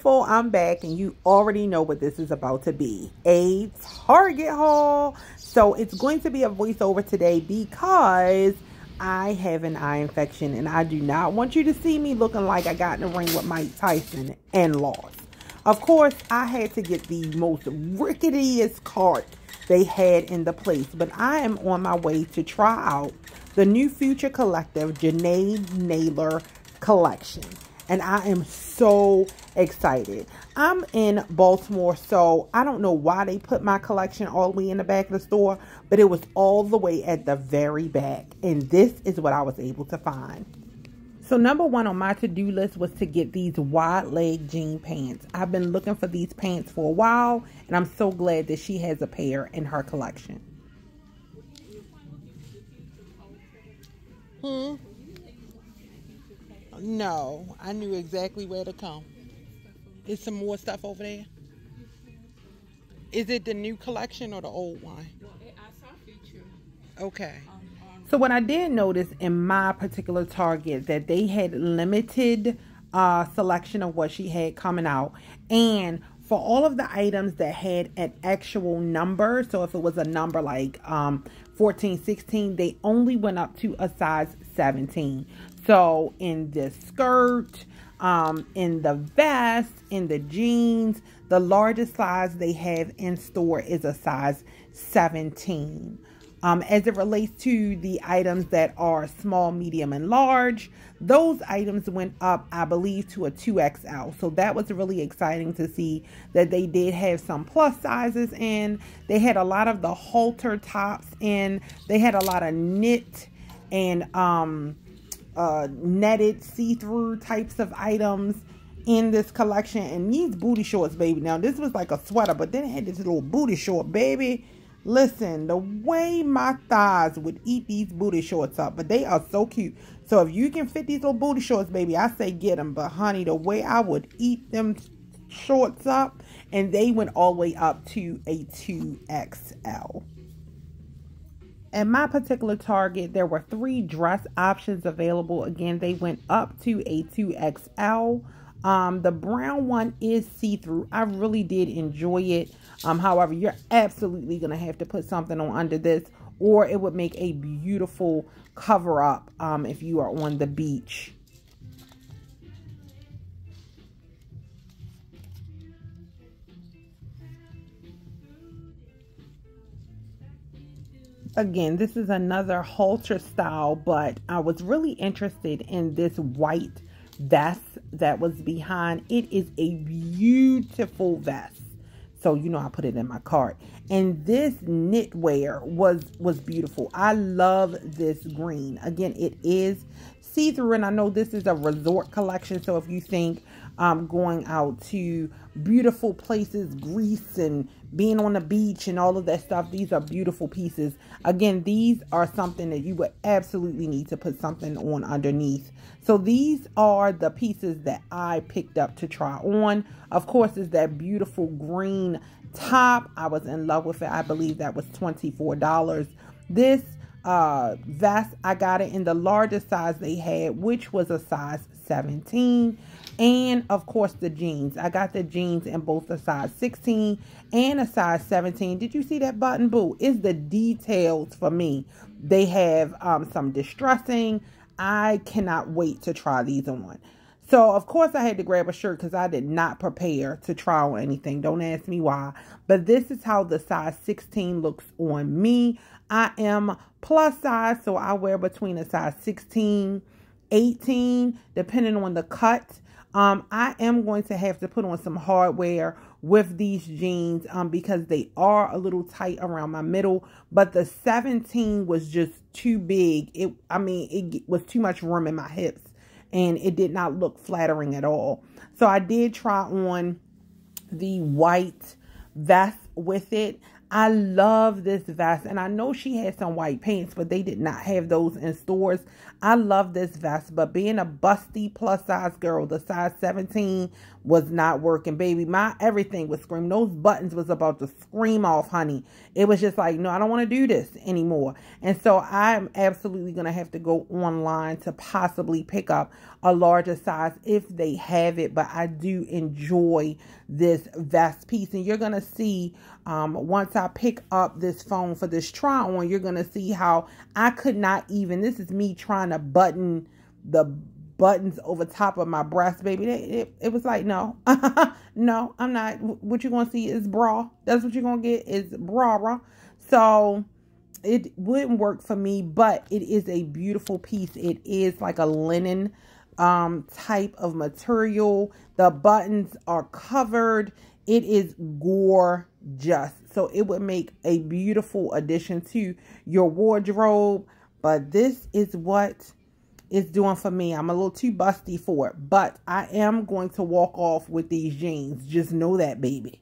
beautiful, I'm back, and you already know what this is about to be, a Target haul. So it's going to be a voiceover today because I have an eye infection and I do not want you to see me looking like I got in the ring with Mike Tyson and lost. Of course, I had to get the most ricketiest cart they had in the place, but I am on my way to try out the new Future Collective Jenee Naylor collection. And I am so excited. I'm in Baltimore, so I don't know why they put my collection all the way in the back of the store, but it was all the way at the very back. And this is what I was able to find. So number one on my to-do list was to get these wide leg jean pants. I've been looking for these pants for a while, and I'm so glad that she has a pair in her collection. No, I knew exactly where to come. Is some more stuff over there? Is it the new collection or the old one? Okay. So what I did notice in my particular Target that they had limited selection of what she had coming out. And for all of the items that had an actual number, so if it was a number like 14, 16, they only went up to a size 17. So in the skirt, in the vest, in the jeans, the largest size they have in store is a size 17. As it relates to the items that are small, medium, and large, those items went up, I believe, to a 2XL. So that was really exciting to see that they did have some plus sizes in. They had a lot of the halter tops in. They had a lot of knit and netted see-through types of items in this collection. And these booty shorts, baby. Now, this was like a sweater, but then it had this little booty short, baby. Listen, the way my thighs would eat these booty shorts up, but they are so cute. So if you can fit these little booty shorts, baby, I say get them. But honey, the way I would eat them shorts up, and they went all the way up to a 2XL. At my particular Target, there were 3 dress options available. Again, they went up to a 2XL. The brown one is see-through. I really did enjoy it. However, you're absolutely going to have to put something on under this, or it would make a beautiful cover-up if you are on the beach. Again, this is another halter style, but I was really interested in this white vest that was behind. It is a beautiful vest. So, you know, I put it in my cart. And this knitwear was beautiful. I love this green. Again, it is see-through, and I know this is a resort collection. So if you think going out to beautiful places, Greece, and being on the beach and all of that stuff, these are beautiful pieces. Again, these are something that you would absolutely need to put something on underneath. So these are the pieces that I picked up to try on. Of course, is that beautiful green top. I was in love with it. I believe that was $24. This vest, I got it in the largest size they had, which was a size 17. And of course the jeans, I got the jeans in both a size 16 and a size 17. Did you see that button, boo? It's the details for me. They have some distressing. I cannot wait to try these on. So of course I had to grab a shirt because I did not prepare to try on anything. Don't ask me why, but this is how the size 16 looks on me. I am plus size, so I wear between a size 16, 18, depending on the cut. I am going to have to put on some hardware with these jeans because they are a little tight around my middle, but the 17 was just too big. It was too much room in my hips, and it did not look flattering at all. So I did try on the white vest with it. I love this vest, and I know she had some white paints, but they did not have those in stores. I love this vest, but being a busty plus size girl, the size 17 was not working, baby. My everything was screaming. Those buttons was about to scream off, honey. It was just like, no, I don't want to do this anymore. And so I'm absolutely going to have to go online to possibly pick up a larger size if they have it. But I do enjoy this vest piece, and you're going to see once I pick up this phone for this try on, you're going to see how I could not even, this is me trying to button the buttons over top of my breast, baby. It was like, no, no, I'm not. What you're going to see is bra. That's what you're going to get is bra. So it wouldn't work for me, but it is a beautiful piece. It is like a linen type of material. The buttons are covered. It is gorgeous. So it would make a beautiful addition to your wardrobe. But this is what it's doing for me. I'm a little too busty for it. But I am going to walk off with these jeans. Just know that, baby.